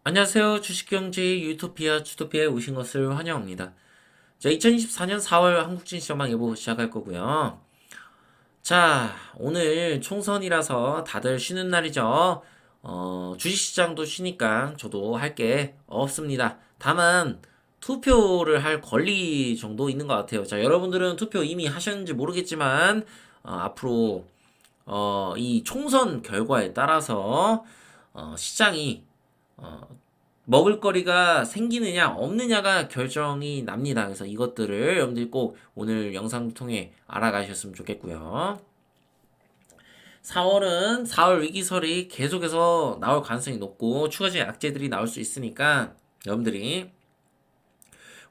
안녕하세요. 주식경제 유토피아 주토피아에 오신 것을 환영합니다. 자, 2024년 4월 한국진 시장방 예보 시작할 거고요. 자, 오늘 총선이라서 다들 쉬는 날이죠. 주식시장도 쉬니까 저도 할 게 없습니다. 다만 투표를 할 권리 정도 있는 것 같아요. 자, 여러분들은 투표 이미 하셨는지 모르겠지만 앞으로 이 총선 결과에 따라서 시장이 어, 먹을거리가 생기느냐 없느냐가 결정이 납니다. 그래서 이것들을 여러분들이 꼭 오늘 영상 통해 알아가셨으면 좋겠고요. 4월은 4월 위기설이 계속해서 나올 가능성이 높고 추가적인 악재들이 나올 수 있으니까 여러분들이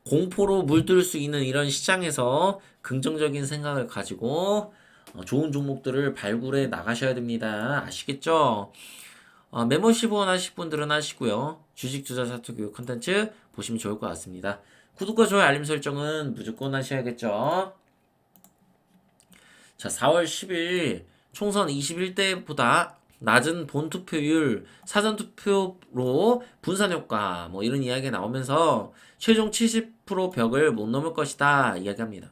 공포로 물들 수 있는 이런 시장에서 긍정적인 생각을 가지고 좋은 종목들을 발굴해 나가셔야 됩니다. 아시겠죠? 멤버십 후원하실 분들은 하시고요. 주식 투자 사투 교육 컨텐츠 보시면 좋을 것 같습니다. 구독과 좋아요 알림 설정은 무조건 하셔야겠죠. 자, 4월 10일 총선 21대보다 낮은 본투표율, 사전투표로 분산효과 뭐 이런 이야기가 나오면서 최종 70% 벽을 못 넘을 것이다 이야기합니다.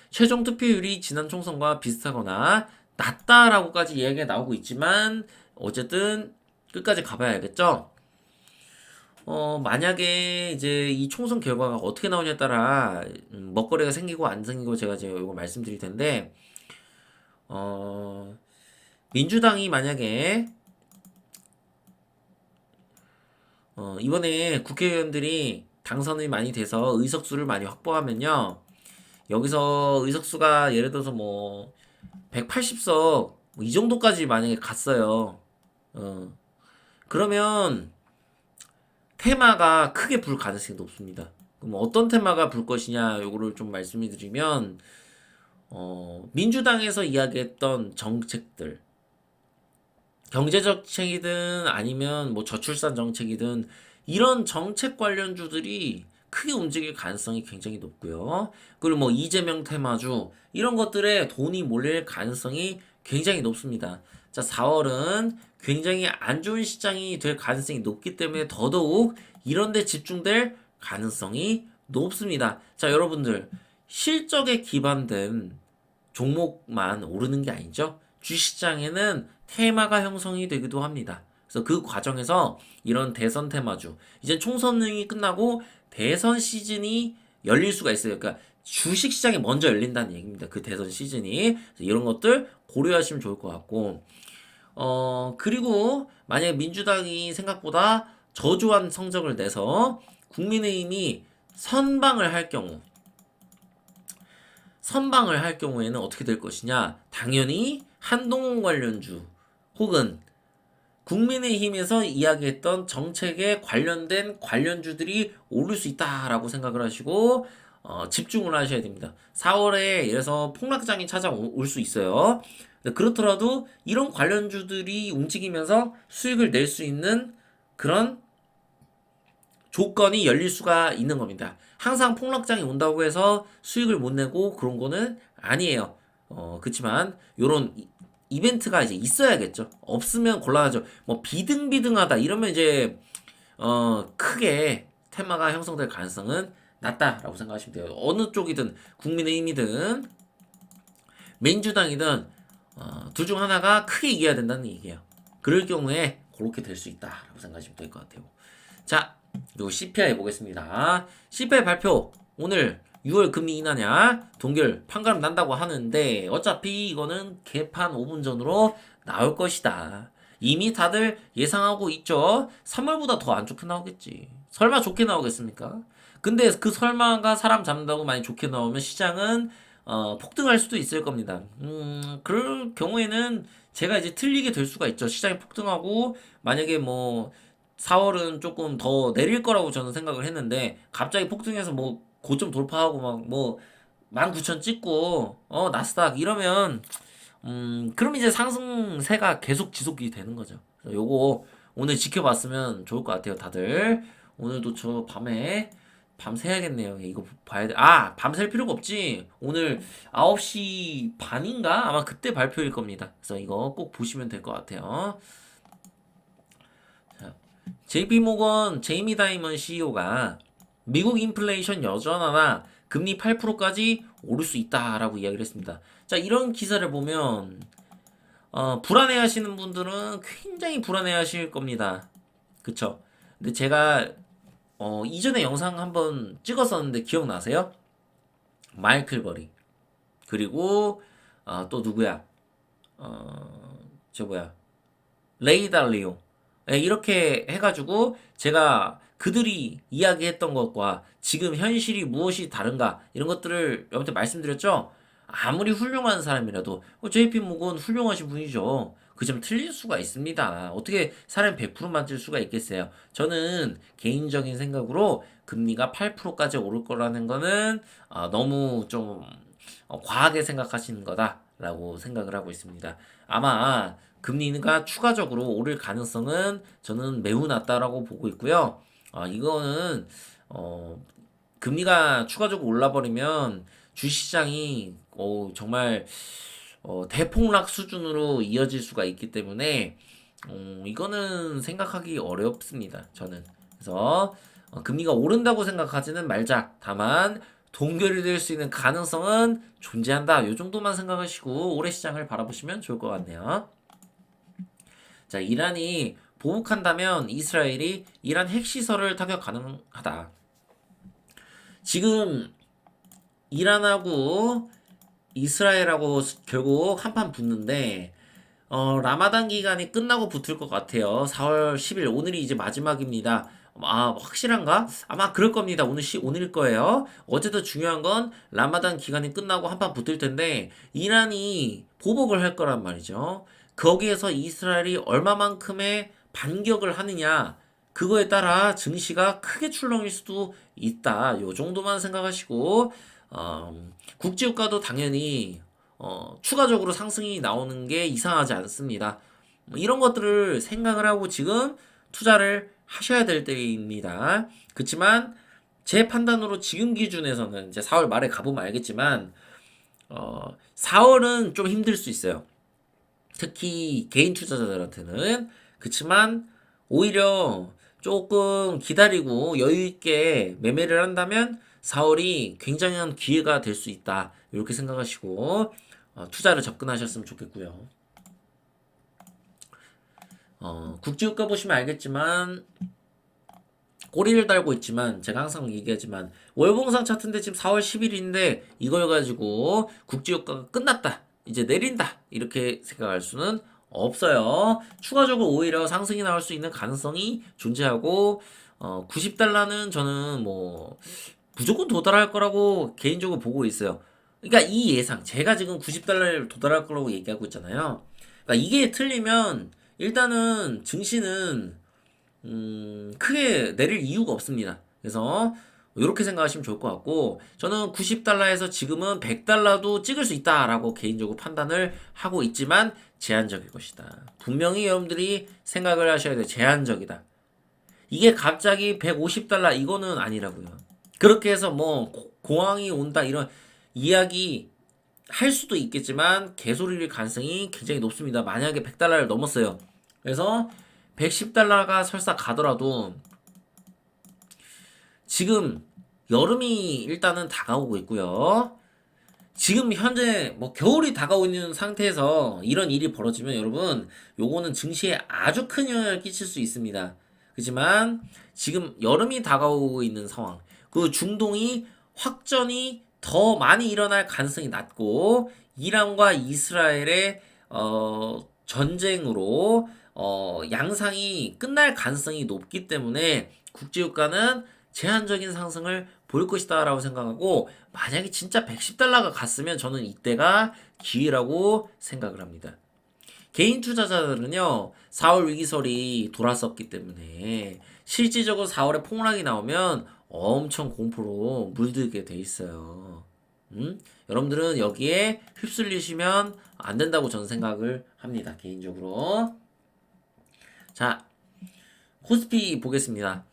최종 투표율이 지난 총선과 비슷하거나 낮다라고까지 이야기가 나오고 있지만 어쨌든 끝까지 가봐야 알겠죠? 만약에 이제 이 총선 결과가 어떻게 나오냐에 따라 먹거리가 생기고 안 생기고 제가 이제 이거 말씀드릴 텐데 어, 민주당이 만약에 이번에 국회의원들이 당선이 많이 돼서 의석수를 많이 확보하면요. 여기서 의석수가 예를 들어서 뭐 180석 이 정도까지 만약에 갔어요. 어, 그러면 테마가 크게 불 가능성이 높습니다. 그럼 어떤 테마가 불 것이냐 요거를 좀 말씀을 드리면 민주당에서 이야기했던 정책들 경제 정책이든 아니면 뭐 저출산 정책이든 이런 정책 관련주들이 크게 움직일 가능성이 굉장히 높고요. 그리고 뭐 이재명 테마주 이런 것들에 돈이 몰릴 가능성이 굉장히 높습니다. 자, 4월은 굉장히 안 좋은 시장이 될 가능성이 높기 때문에 더더욱 이런 데 집중될 가능성이 높습니다. 자, 여러분들 실적에 기반된 종목만 오르는 게 아니죠. 주시장에는 테마가 형성이 되기도 합니다. 그래서 그 과정에서 이런 대선 테마주, 이제 총선이 끝나고 대선 시즌이 열릴 수가 있어요. 그러니까 주식 시장이 먼저 열린다는 얘기입니다. 그 대선 시즌이. 이런 것들 고려하시면 좋을 것 같고, 그리고 만약에 민주당이 생각보다 저조한 성적을 내서 국민의힘이 선방을 할 경우, 선방을 할 경우에는 어떻게 될 것이냐? 당연히 한동훈 관련주 혹은 국민의힘에서 이야기했던 정책에 관련된 관련주들이 오를 수 있다라고 생각을 하시고 집중을 하셔야 됩니다. 4월에 이래서 폭락장이 찾아올 수 있어요. 그렇더라도 이런 관련주들이 움직이면서 수익을 낼 수 있는 그런 조건이 열릴 수가 있는 겁니다. 항상 폭락장이 온다고 해서 수익을 못 내고 그런 거는 아니에요. 그렇지만 요런 이벤트가 이제 있어야겠죠. 없으면 곤란하죠. 뭐 비등비등하다 이러면 이제 크게 테마가 형성될 가능성은 낮다라고 생각하시면 돼요. 어느 쪽이든 국민의힘이든 민주당이든 둘 중 하나가 크게 이겨야 된다는 얘기예요. 그럴 경우에 그렇게 될 수 있다라고 생각하시면 될 것 같아요. 자, 그리고 CPI 보겠습니다. CPI 발표 오늘 6월 금리 인하냐 동결 판가름 난다고 하는데 어차피 이거는 개판 5분 전으로 나올 것이다. 이미 다들 예상하고 있죠. 3월보다 더 안 좋게 나오겠지. 설마 좋게 나오겠습니까? 근데 그 설마가 사람 잡는다고 많이 좋게 나오면 시장은 폭등할 수도 있을 겁니다. 그럴 경우에는 제가 이제 틀리게 될 수가 있죠. 시장이 폭등하고 만약에 뭐 4월은 조금 더 내릴 거라고 저는 생각을 했는데 갑자기 폭등해서 뭐 고점 돌파하고 막 뭐 19,000 찍고 나스닥 이러면 그럼 이제 상승세가 계속 지속이 되는 거죠. 그래서 요거 오늘 지켜봤으면 좋을 것 같아요, 다들. 오늘도 저 밤에 밤새야겠네요. 이거 봐야 돼. 밤샐 필요가 없지. 오늘 9시 반인가? 아마 그때 발표일 겁니다. 그래서 이거 꼭 보시면 될 것 같아요. 자, JP모건 제이미 다이먼 CEO가 미국 인플레이션 여전하나 금리 8%까지 오를 수 있다라고 이야기를 했습니다. 자, 이런 기사를 보면 불안해하시는 분들은 굉장히 불안해하실 겁니다. 그쵸? 근데 제가 이전에 영상 한번 찍었었는데 기억나세요? 마이클 버리 그리고 또 누구야? 저 뭐야? 레이 달리오. 예, 이렇게 해가지고 제가 그들이 이야기했던 것과 지금 현실이 무엇이 다른가 이런 것들을 여러분한테 말씀드렸죠. 아무리 훌륭한 사람이라도 JP 모건 훌륭하신 분이죠. 그 점 틀릴 수가 있습니다. 어떻게 사람이 100% 맞을 수가 있겠어요? 저는 개인적인 생각으로 금리가 8%까지 오를 거라는 거는 너무 좀 과하게 생각하시는 거다라고 생각을 하고 있습니다. 아마 금리가 추가적으로 오를 가능성은 저는 매우 낮다라고 보고 있고요. 이거는 금리가 추가적으로 올라버리면 주시장이 정말 대폭락 수준으로 이어질 수가 있기 때문에 이거는 생각하기 어렵습니다. 저는 그래서 금리가 오른다고 생각하지는 말자. 다만 동결이 될 수 있는 가능성은 존재한다. 이 정도만 생각하시고 올해 시장을 바라보시면 좋을 것 같네요. 자, 이란이 보복한다면 이스라엘이 이란 핵시설을 타격 가능하다. 지금 이란하고 이스라엘하고 결국 한판 붙는데 라마단 기간이 끝나고 붙을 것 같아요. 4월 10일 오늘이 이제 마지막입니다. 확실한가? 아마 그럴 겁니다. 오늘일 거예요. 어쨌든 중요한 건 라마단 기간이 끝나고 한판 붙을 텐데 이란이 보복을 할 거란 말이죠. 거기에서 이스라엘이 얼마만큼의 반격을 하느냐 그거에 따라 증시가 크게 출렁일 수도 있다. 요 정도만 생각하시고 국제유가도 당연히 추가적으로 상승이 나오는 게 이상하지 않습니다. 이런 것들을 생각을 하고 지금 투자를 하셔야 될 때입니다. 그렇지만 제 판단으로 지금 기준에서는 이제 4월 말에 가보면 알겠지만 4월은 좀 힘들 수 있어요. 특히 개인 투자자들한테는. 그렇지만 오히려 조금 기다리고 여유 있게 매매를 한다면 4월이 굉장한 기회가 될 수 있다. 이렇게 생각하시고 투자를 접근하셨으면 좋겠고요. 국제유가 보시면 알겠지만 꼬리를 달고 있지만 제가 항상 얘기하지만 월봉상 차트인데 지금 4월 10일인데 이걸 가지고 국제유가가 끝났다. 이제 내린다. 이렇게 생각할 수는 없어요. 추가적으로 오히려 상승이 나올 수 있는 가능성이 존재하고 90달러는 저는 뭐 무조건 도달할 거라고 개인적으로 보고 있어요. 그러니까 이 예상, 제가 지금 90달러를 도달할 거라고 얘기하고 있잖아요. 그러니까 이게 틀리면 일단은 증시는 크게 내릴 이유가 없습니다. 그래서 이렇게 생각하시면 좋을 것 같고 저는 90달러에서 지금은 100달러도 찍을 수 있다라고 개인적으로 판단을 하고 있지만 제한적일 것이다. 분명히 여러분들이 생각을 하셔야 돼요. 제한적이다. 이게 갑자기 150달러 이거는 아니라고요. 그렇게 해서 뭐 공황이 온다 이런 이야기 할 수도 있겠지만 개소리일 가능성이 굉장히 높습니다. 만약에 100달러를 넘었어요. 그래서 110달러가 설사 가더라도 지금 여름이 일단은 다가오고 있고요. 지금 현재 뭐 겨울이 다가오고 있는 상태에서 이런 일이 벌어지면 여러분 요거는 증시에 아주 큰 영향을 끼칠 수 있습니다. 그렇지만 지금 여름이 다가오고 있는 상황 그 중동이 확전이 더 많이 일어날 가능성이 낮고 이란과 이스라엘의 전쟁으로 양상이 끝날 가능성이 높기 때문에 국제유가는 제한적인 상승을 볼 것이다 라고 생각하고 만약에 진짜 110달러가 갔으면 저는 이때가 기회라고 생각을 합니다. 개인 투자자들은요 4월 위기설이 돌았었기 때문에 실질적으로 4월에 폭락이 나오면 엄청 공포로 물들게 돼 있어요. 여러분들은 여기에 휩쓸리시면 안 된다고 저는 생각을 합니다. 개인적으로. 자, 코스피 보겠습니다.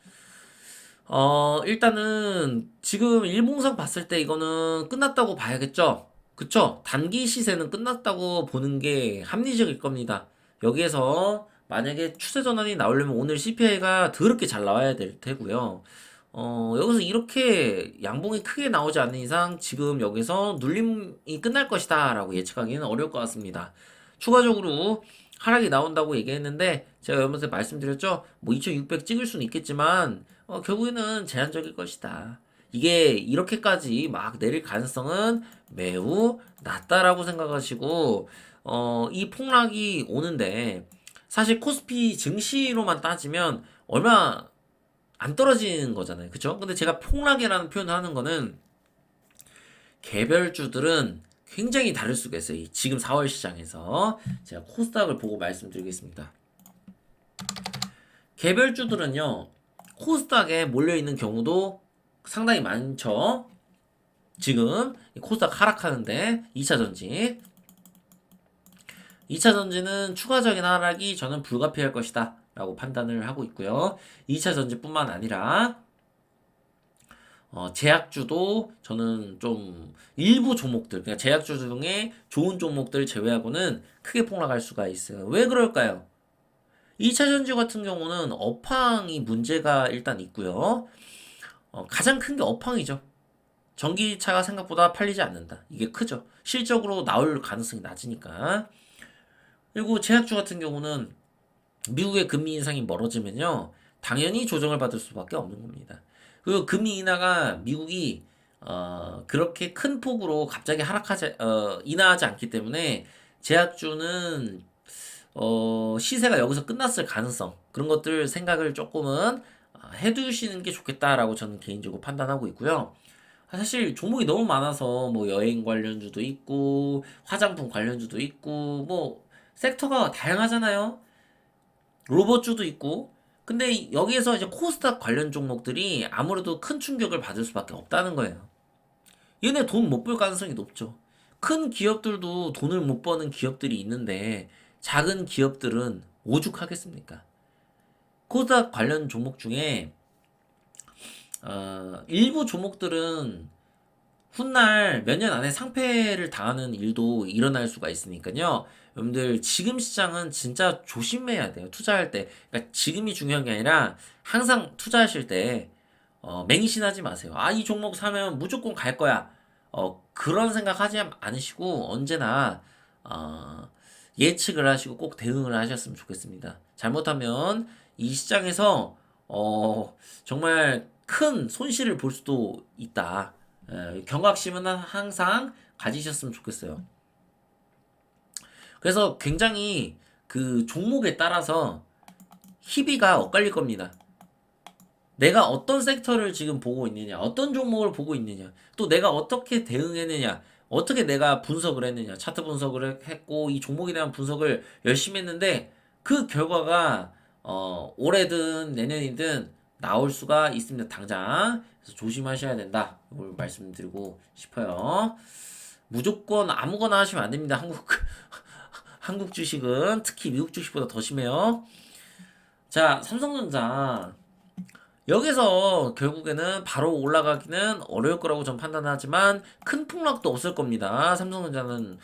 일단은 지금 일봉상 봤을 때 이거는 끝났다고 봐야겠죠? 그쵸? 단기 시세는 끝났다고 보는 게 합리적일 겁니다. 여기에서 만약에 추세 전환이 나오려면 오늘 CPI가 더럽게 잘 나와야 될 테고요. 여기서 이렇게 양봉이 크게 나오지 않는 이상 지금 여기서 눌림이 끝날 것이다 라고 예측하기는 어려울 것 같습니다. 추가적으로 하락이 나온다고 얘기했는데 제가 여러분한테 말씀드렸죠. 뭐 2600 찍을 수는 있겠지만 결국에는 제한적일 것이다. 이게 이렇게까지 막 내릴 가능성은 매우 낮다라고 생각하시고 이 폭락이 오는데 사실 코스피 증시로만 따지면 얼마 안 떨어지는 거잖아요. 그쵸? 근데 제가 폭락이라는 표현을 하는 거는 개별주들은 굉장히 다를 수가 있어요. 지금 4월 시장에서 제가 코스닥을 보고 말씀드리겠습니다. 개별주들은요, 코스닥에 몰려있는 경우도 상당히 많죠. 지금 코스닥 하락하는데 2차 전지 2차 전지는 추가적인 하락이 저는 불가피할 것이다 라고 판단을 하고 있고요. 2차 전지뿐만 아니라 제약주도 저는 좀 일부 종목들, 그러니까 제약주 중에 좋은 종목들 제외하고는 크게 폭락할 수가 있어요. 왜 그럴까요? 2차 전지 같은 경우는 업황이 문제가 일단 있고요. 가장 큰 게 업황이죠. 전기차가 생각보다 팔리지 않는다. 이게 크죠. 실적으로 나올 가능성이 낮으니까. 그리고 제약주 같은 경우는 미국의 금리 인상이 멀어지면요. 당연히 조정을 받을 수밖에 없는 겁니다. 그리고 금리 인하가 미국이 그렇게 큰 폭으로 갑자기 인하하지 않기 때문에 제약주는 시세가 여기서 끝났을 가능성 그런 것들 생각을 조금은 해두시는 게 좋겠다라고 저는 개인적으로 판단하고 있고요. 사실 종목이 너무 많아서 뭐 여행 관련주도 있고 화장품 관련주도 있고 뭐 섹터가 다양하잖아요. 로봇주도 있고. 근데 여기에서 이제 코스닥 관련 종목들이 아무래도 큰 충격을 받을 수밖에 없다는 거예요. 얘네 돈 못 벌 가능성이 높죠. 큰 기업들도 돈을 못 버는 기업들이 있는데 작은 기업들은 오죽하겠습니까? 코스닥 관련 종목 중에 일부 종목들은 훗날 몇 년 안에 상패를 당하는 일도 일어날 수가 있으니까요. 여러분들 지금 시장은 진짜 조심해야 돼요. 투자할 때. 그러니까 지금이 중요한 게 아니라 항상 투자하실 때 맹신하지 마세요. 아, 이 종목 사면 무조건 갈 거야. 그런 생각 하지 않으시고 언제나 예측을 하시고 꼭 대응을 하셨으면 좋겠습니다. 잘못하면 이 시장에서 정말 큰 손실을 볼 수도 있다. 경각심은 항상 가지셨으면 좋겠어요. 그래서 굉장히 그 종목에 따라서 희비가 엇갈릴 겁니다. 내가 어떤 섹터를 지금 보고 있느냐, 어떤 종목을 보고 있느냐, 또 내가 어떻게 대응했느냐, 어떻게 내가 분석을 했느냐, 차트 분석을 했고, 이 종목에 대한 분석을 열심히 했는데, 그 결과가, 올해든 내년이든 나올 수가 있습니다. 당장. 그래서 조심하셔야 된다. 이걸 말씀드리고 싶어요. 무조건 아무거나 하시면 안 됩니다. 한국 주식은 특히 미국 주식보다 더 심해요. 자, 삼성전자. 여기서 결국에는 바로 올라가기는 어려울 거라고 전 판단하지만 큰 폭락도 없을 겁니다. 삼성전자는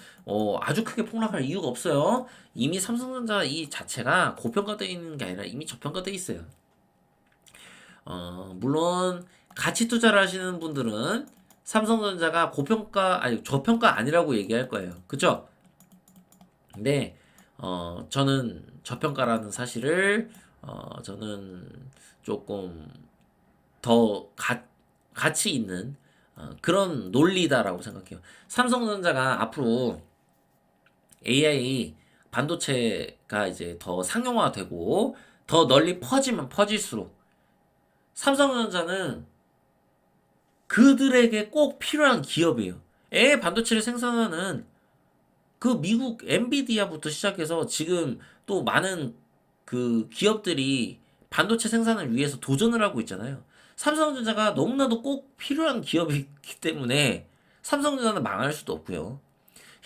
아주 크게 폭락할 이유가 없어요. 이미 삼성전자 이 자체가 고평가되어 있는 게 아니라 이미 저평가되어 있어요. 물론 가치 투자를 하시는 분들은 삼성전자가 고평가 아니 저평가 아니라고 얘기할 거예요. 그쵸? 근데 저는 저평가라는 사실을 저는 조금 더 가치 있는 그런 논리다라고 생각해요. 삼성전자가 앞으로 AI 반도체가 이제 더 상용화되고 더 널리 퍼지면 퍼질수록 삼성전자는 그들에게 꼭 필요한 기업이에요. AI 반도체를 생산하는 그 미국 엔비디아부터 시작해서 지금 또 많은 그 기업들이 반도체 생산을 위해서 도전을 하고 있잖아요. 삼성전자가 너무나도 꼭 필요한 기업이기 때문에 삼성전자는 망할 수도 없고요.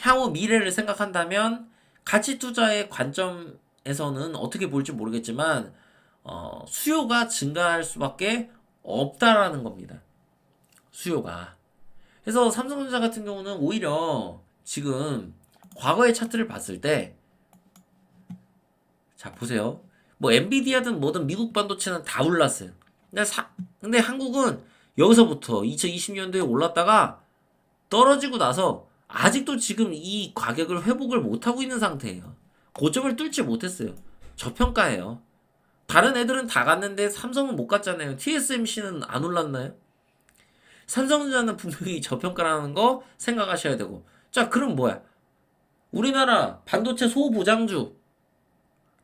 향후 미래를 생각한다면 가치 투자의 관점에서는 어떻게 볼지 모르겠지만 수요가 증가할 수밖에 없다라는 겁니다. 수요가. 그래서 삼성전자 같은 경우는 오히려 지금 과거의 차트를 봤을 때 자, 보세요. 뭐 엔비디아든 뭐든 미국 반도체는 다 올랐어요. 근데 한국은 여기서부터 2020년도에 올랐다가 떨어지고 나서 아직도 지금 이 가격을 회복을 못하고 있는 상태예요. 고점을 뚫지 못했어요. 저평가예요. 다른 애들은 다 갔는데 삼성은 못 갔잖아요. TSMC는 안 올랐나요? 삼성전자는 분명히 저평가라는 거 생각하셔야 되고. 자, 그럼 뭐야? 우리나라 반도체 소보장주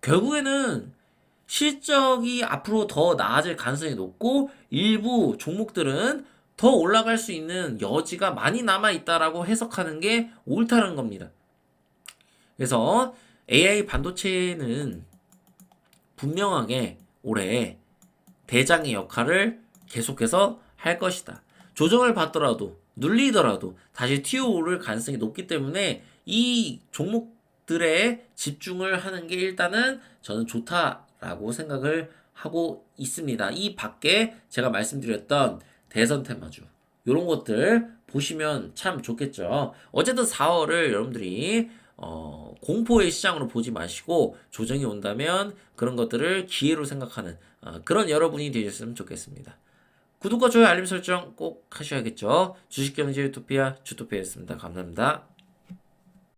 결국에는 실적이 앞으로 더 나아질 가능성이 높고 일부 종목들은 더 올라갈 수 있는 여지가 많이 남아 있다라고 해석하는 게 옳다는 겁니다. 그래서 AI 반도체는 분명하게 올해 대장의 역할을 계속해서 할 것이다. 조정을 받더라도 눌리더라도 다시 튀어오를 가능성이 높기 때문에 이 종목들에 집중을 하는 게 일단은 저는 좋다라고 생각을 하고 있습니다. 이 밖에 제가 말씀드렸던 대선 테마주 이런 것들 보시면 참 좋겠죠. 어쨌든 4월을 여러분들이 공포의 시장으로 보지 마시고 조정이 온다면 그런 것들을 기회로 생각하는 그런 여러분이 되셨으면 좋겠습니다. 구독과 좋아요 알림 설정 꼭 하셔야겠죠. 주식경제 유토피아 주토피아였습니다. 감사합니다.